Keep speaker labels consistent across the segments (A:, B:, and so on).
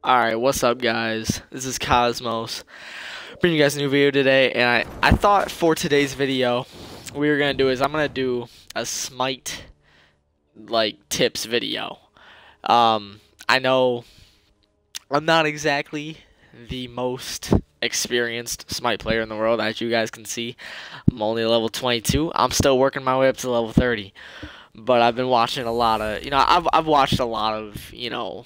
A: Alright, what's up guys? This is Cosmos. Bringing you guys a new video today, and I thought for today's video what we were gonna do is I'm gonna do a Smite tips video. I know I'm not exactly the most experienced Smite player in the world, as you guys can see. I'm only level 22. I'm still working my way up to level 30. But I've been watching a lot of, I've watched a lot of,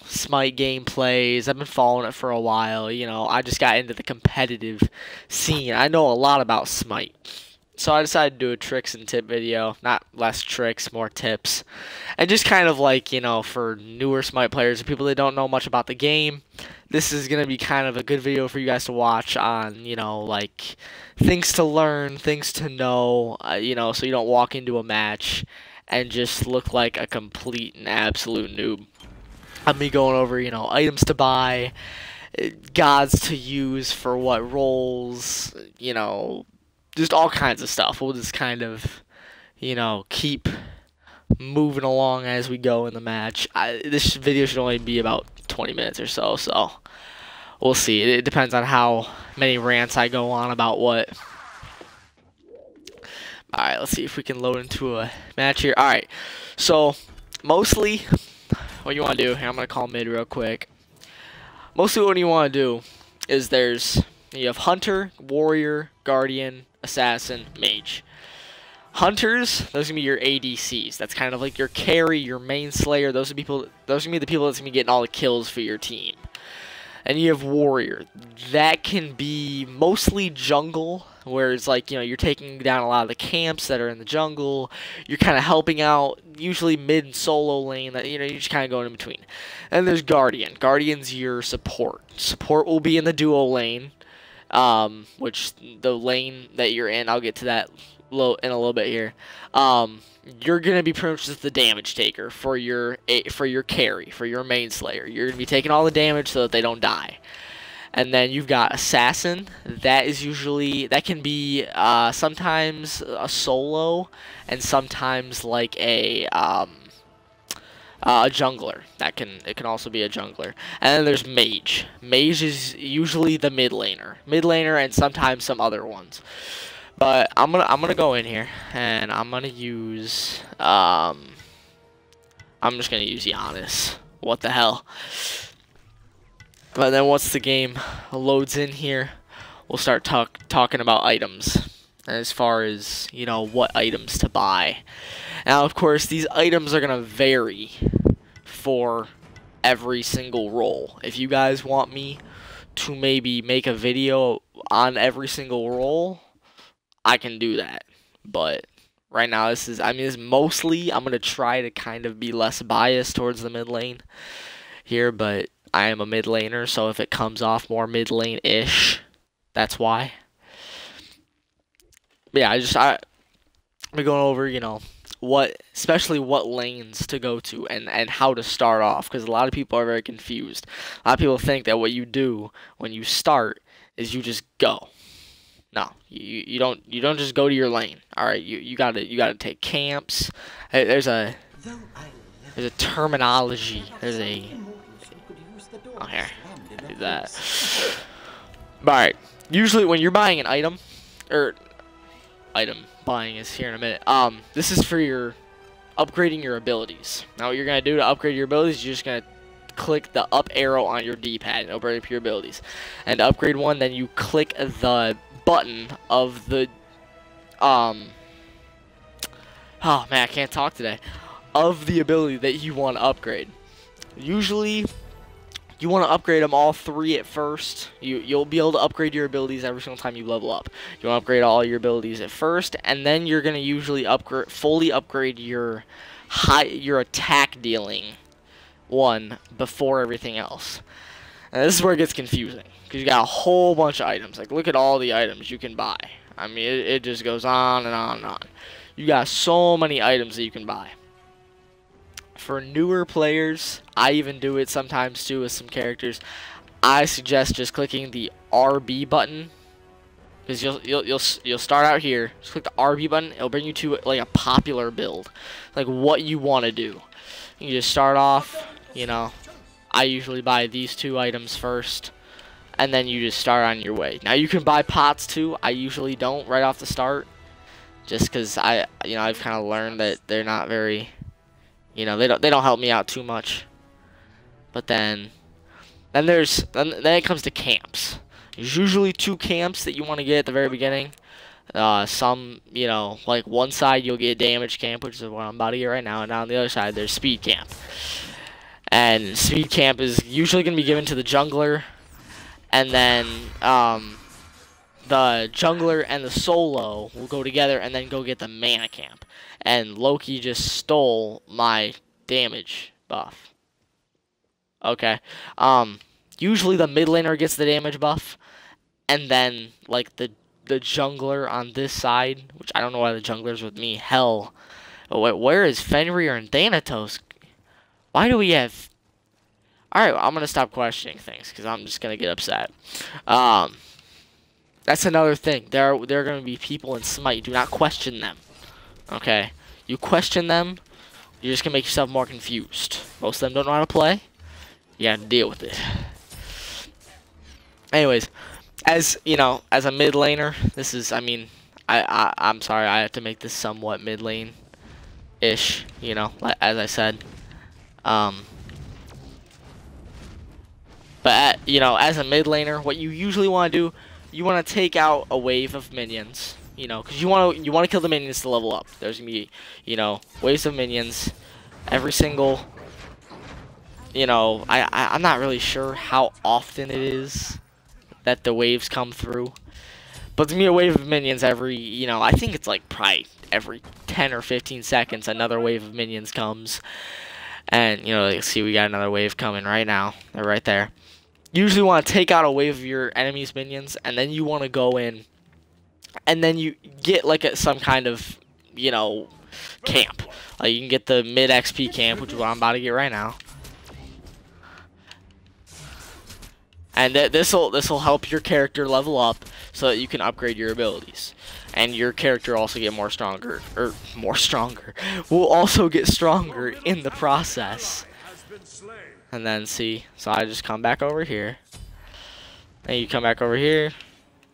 A: Smite gameplays. I've been following it for a while. I just got into the competitive scene. I know a lot about Smite. So I decided to do a tricks and tip video. Not less tricks, more tips. And just kind of for newer Smite players and people that don't know much about the game, this is going to be kind of a good video for you guys to watch on, things to learn, things to know, so you don't walk into a match and just look like a complete and absolute noob. I'm me going over, items to buy, gods to use for what roles, just all kinds of stuff. We'll just kind of, keep moving along as we go in the match. This video should only be about 20 minutes or so, so we'll see. It depends on how many rants I go on about what. Alright, let's see if we can load into a match here. Alright, so mostly what you want to do, here I'm going to call mid real quick. Mostly what you want to do is you have Hunter, Warrior, Guardian, Assassin, Mage. Hunters, those are going to be your ADCs. That's kind of like your carry, your main slayer. Those are going to be the people that's going to be getting all the kills for your team. And you have Warrior. That can be mostly jungle, where it's you're taking down a lot of the camps that are in the jungle. You're kind of helping out, usually mid and solo lane. That you're just kind of going in between. And there's Guardian. Guardian's your support. Support will be in the duo lane, which the lane that you're in, I'll get to that in a little bit here. You're gonna be pretty much just the damage taker for your carry, for your main slayer. You're gonna be taking all the damage so that they don't die. And then you've got Assassin. That can be sometimes a solo and sometimes like a jungler. It can also be a jungler. And then there's Mage. Mage is usually the mid laner, and sometimes some other ones. But I'm gonna go in here and I'm gonna use I'm just gonna use Giannis. What the hell? But then once the game loads in here, we'll start talking about items, as far as what items to buy. Now of course these items are gonna vary for every single role. If you guys want me to maybe make a video on every single role, I can do that. But right now this is mostly, I'm going to try to kind of be less biased towards the mid lane here, but I am a mid laner, so if it comes off more mid lane-ish, that's why. But yeah, I'm going over, especially what lanes to go to and how to start off, because a lot of people are very confused. A lot of people think that what you do when you start is you just go. No, you don't just go to your lane. All right, you gotta take camps. There's a terminology. Oh, here, do that. All right. Usually when you're buying an item, buying is here in a minute. This is for your upgrading your abilities. Now what you're gonna do to upgrade your abilities, you're just gonna click the up arrow on your D-pad and upgrade up your abilities. And to upgrade one, then you click the button of the oh man, I can't talk today, of the ability that you want to upgrade. Usually you want to upgrade them all three at first. You'll be able to upgrade your abilities every single time you level up. You want to upgrade all your abilities at first, and then you're going to usually fully upgrade your attack dealing one before everything else. And this is where it gets confusing, because you got a whole bunch of items. Look at all the items you can buy. It just goes on and on and on. You got so many items that you can buy. For newer players, I even do it sometimes too with some characters. I suggest just clicking the RB button, because you'll start out here. Just click the RB button. It'll bring you to a popular build, what you want to do. You can just start off, I usually buy these 2 items first, and then you just start on your way. Now you can buy pots too. I usually don't right off the start, just because I've kind of learned that they're not very, they don't help me out too much. But then it comes to camps. There's usually 2 camps that you want to get at the very beginning. Some, like one side you'll get damage camp, which is what I'm about to get right now, and on the other side there's speed camp. And speed camp is usually going to be given to the jungler, and then the jungler and the solo will go together and then go get the mana camp. And Loki just stole my damage buff. Okay. Usually the mid laner gets the damage buff, and then like the jungler on this side, which I don't know why the jungler's with me. Hell, where is Fenrir and Thanatos? Why do we have? All right, well, I'm gonna stop questioning things because I'm just gonna get upset. That's another thing. There are gonna be people in Smite. Do not question them. Okay, you question them, you're just gonna make yourself more confused. Most of them don't know how to play. You gotta deal with it. Anyways, as a mid laner, this is, I'm sorry, I have to make this somewhat mid lane ish, as I said. But as a mid laner, what you usually want to do, you want to take out a wave of minions, because you want to kill the minions to level up. There's gonna be, waves of minions every single. I'm not really sure how often it is that the waves come through, but there's gonna be a wave of minions every, I think it's like probably every 10 or 15 seconds another wave of minions comes. And you see we got another wave coming right now. They're right there. You usually want to take out a wave of your enemy's minions, and then you want to go in, and then you get like some kind of camp. Like you can get the mid XP camp, which is what I'm about to get right now. And this will help your character level up so that you can upgrade your abilities, and your character also get more stronger, will also get stronger in the process. And then see, so I just come back over here, and you come back over here,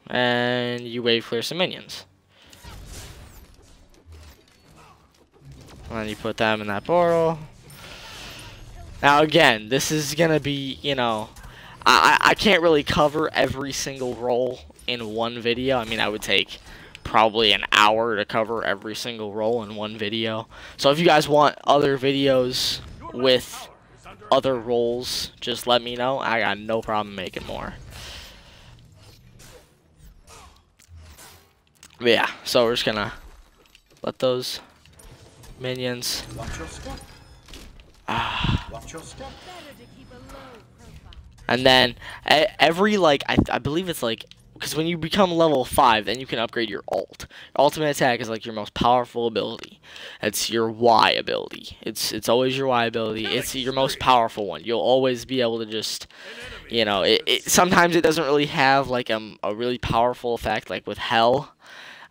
A: and you wave clear some minions, and then you put them in that portal. Now again, this is gonna be, I can't really cover every single role in one video. I mean, I would take probably an hour to cover every single role in one video. So if you guys want other videos with other roles, just let me know. I got no problem making more. But yeah, so we're just gonna let those minions. And then every I believe it's because when you become level 5, then you can upgrade your ult. Ultimate attack is like your most powerful ability. It's your Y ability. It's always your Y ability. It's your most powerful one. You'll always be able to just, sometimes it doesn't really have like a really powerful effect. Like with Hell,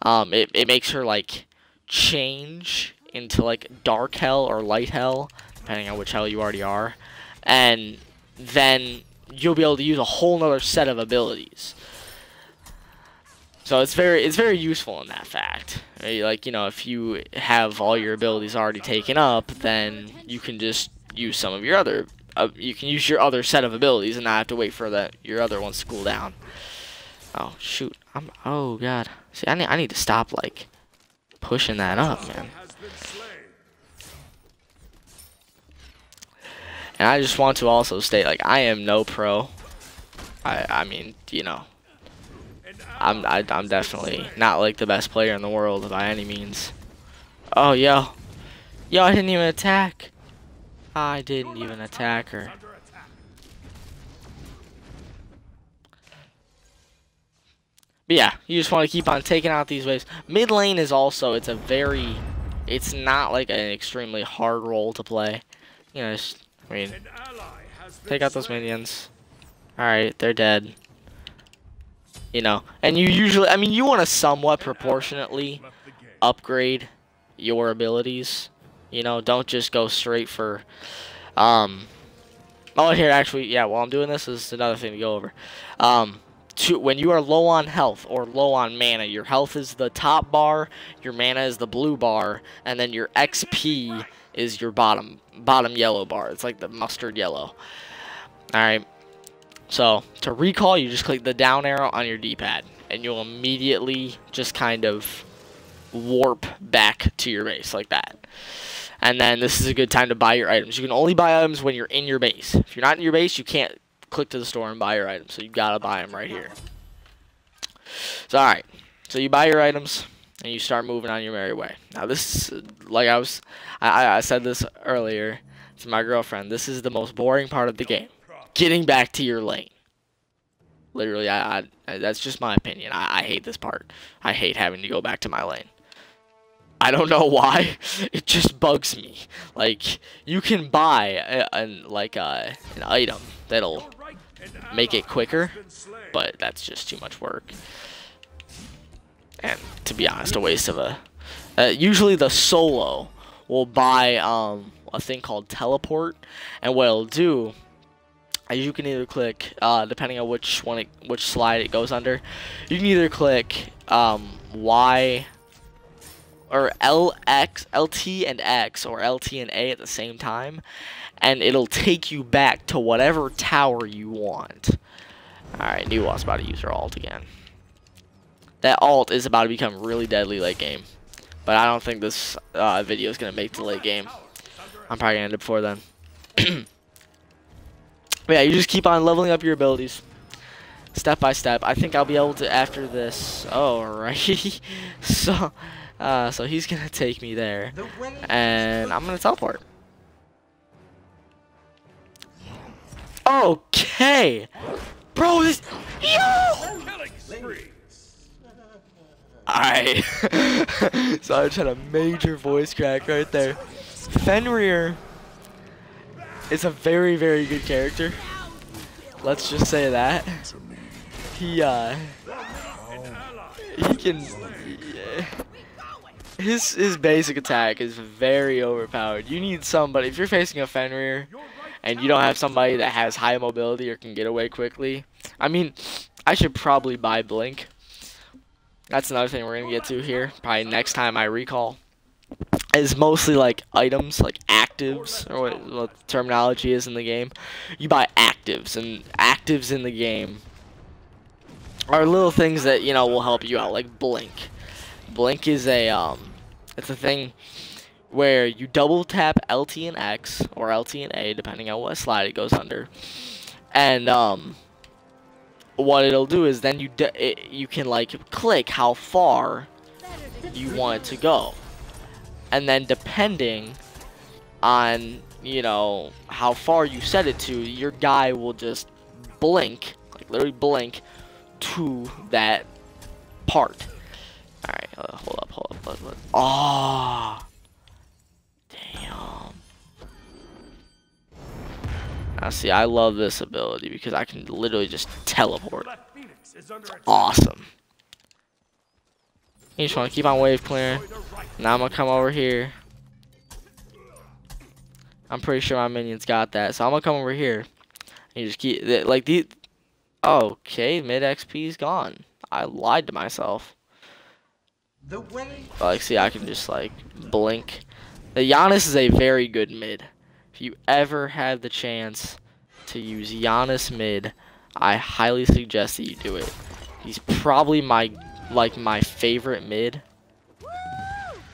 A: it makes her like change into like dark Hell or light Hell, depending on which Hell you already are, and then you'll be able to use a whole nother set of abilities. So it's very useful in that fact. Like, if you have all your abilities already taken up, then you can just use some of your other you can use your other set of abilities and not have to wait for your other ones to cool down. Oh shoot. Oh god. See, I need to stop like pushing that up, man. And I just want to also state, like, I am no pro. I mean, I'm definitely not like the best player in the world by any means. Oh, yo, I didn't even attack. I didn't even attack her. But yeah, you just want to keep on taking out these waves. Mid lane is also, it's not like an extremely hard role to play. Take out those minions. Alright, they're dead. And you usually, you want to somewhat proportionately upgrade your abilities. Don't just go straight for, Oh, here, actually, yeah, while I'm doing this, is another thing to go over. When you are low on health or low on mana, your health is the top bar, your mana is the blue bar, and then your XP is your bottom yellow bar. It's like the mustard yellow. Alright, so to recall, you just click the down arrow on your D-pad, and you'll immediately just kind of warp back to your base like that. And then this is a good time to buy your items. You can only buy items when you're in your base. If you're not in your base, you can't click to the store and buy your items. So you gotta buy them right here. So alright, so you buy your items and you start moving on your merry way. Now this, like I said this earlier to my girlfriend, this is the most boring part of the game. Getting back to your lane. Literally, that's just my opinion. I hate this part. I hate having to go back to my lane. I don't know why. It just bugs me. Like, you can buy an item that'll make it quicker, but that's just too much work. And to be honest, a waste of a. Usually the solo will buy a thing called teleport, and what it'll do is you can either click, depending on which slide it goes under, you can either click Y. Or LT and X, or LT and A at the same time, and it'll take you back to whatever tower you want. Alright, knew I was about to use her ult again. That ult is about to become really deadly late game, but I don't think this video is going to make the late game. I'm probably going to end it before then. But yeah, you just keep on leveling up your abilities, step by step. I think I'll be able to after this. Alright. So he's gonna take me there, and I'm gonna teleport. Okay, bro, this Alright. So I just had a major voice crack right there. Fenrir is a very, very good character. Let's just say that. He can. Yeah. His basic attack is very overpowered. You need somebody, if you're facing a Fenrir and you don't have somebody that has high mobility or can get away quickly. I mean, I should probably buy Blink. That's another thing we're going to get to here, probably next time I recall. Is mostly like items, like actives, or what the terminology is in the game. You buy actives, and actives in the game are little things that, you know, will help you out, like Blink. Blink is a it's a thing where you double tap LT and X, or LT and A, depending on what slide it goes under, and what it'll do is then you can like click how far you want it to go, and then depending on, you know, how far you set it to, your guy will just blink, like literally blink to that part. Alright, hold up. Oh, damn. Now see, I love this ability because I can literally just teleport. It's awesome. You just want to keep on wave clearing. Now I'm going to come over here. I'm pretty sure my minions got that. So I'm going to come over here. And you just keep, like, these. Okay, mid XP is gone. I lied to myself. Like, see, I can just, like, blink. The Giannis is a very good mid. If you ever have the chance to use Giannis mid, I highly suggest that you do it. He's probably my favorite mid,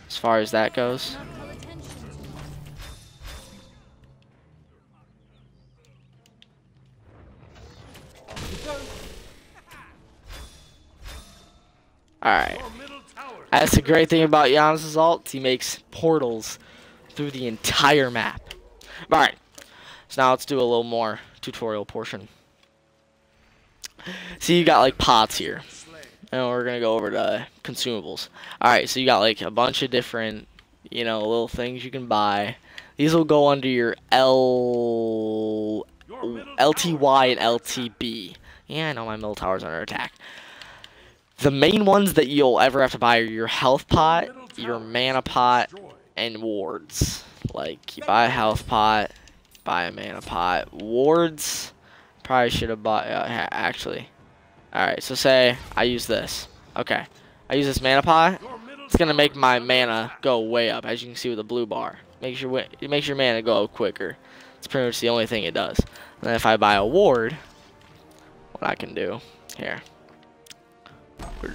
A: as far as that goes. Alright. That's the great thing about Giannis' ult. He makes portals through the entire map. Alright. So now let's do a little more tutorial portion. See, you got like pots here. And we're going to go over to consumables. Alright, so you got like a bunch of different, you know, little things you can buy. These will go under your LTY and LTB. Yeah, I know my middle tower's under attack. The main ones that you'll ever have to buy are your health pot, your mana pot, and wards. Like, you buy a health pot, buy a mana pot. Wards, probably should have bought, actually. Alright, so say I use this. Okay, I use this mana pot. It's going to make my mana go way up, as you can see with the blue bar. It makes your mana go up quicker. It's pretty much the only thing it does. And then if I buy a ward, what I can do, here. We're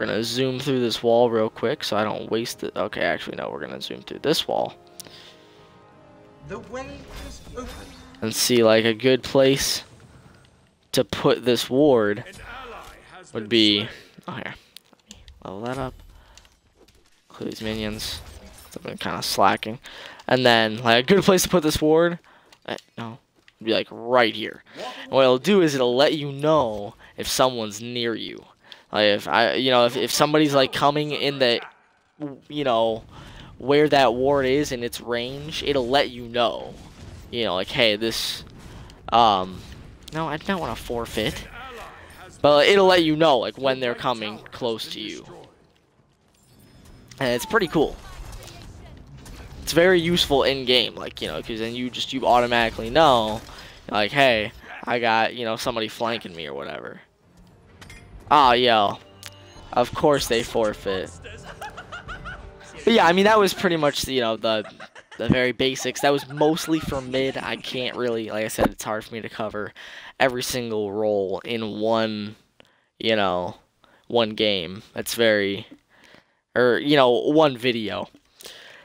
A: gonna zoom through this wall real quick so I don't waste it. Okay, actually no, we're gonna zoom through this wall.
B: The way is open.
A: And see like a good place to put this ward would be, oh here, level that up. Clear these minions. I've been kind of slacking. And then like a good place to put this ward, no, would be like right here. And what it'll do is it'll let you know if someone's near you. Like if somebody's like coming in the, where that ward is in its range, it'll let you know. Like hey, this, no, I don't want to forfeit. But it'll let you know like when they're coming close to you. And it's pretty cool. It's very useful in game, like, because then you automatically know, like, hey, I got, somebody flanking me or whatever. Oh, yo. Of course they forfeit. But yeah, I mean, that was pretty much, the very basics. That was mostly for mid. I can't really, like I said, it's hard for me to cover every single role in one, one game. It's very, or, one video.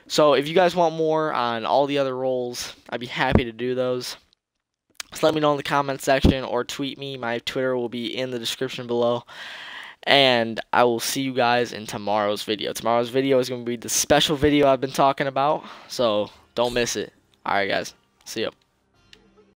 A: So if you guys want more on all the other roles, I'd be happy to do those. Just let me know in the comment section or tweet me. My Twitter will be in the description below. And I will see you guys in tomorrow's video. Tomorrow's video is going to be the special video I've been talking about. So don't miss it. Alright guys. See ya.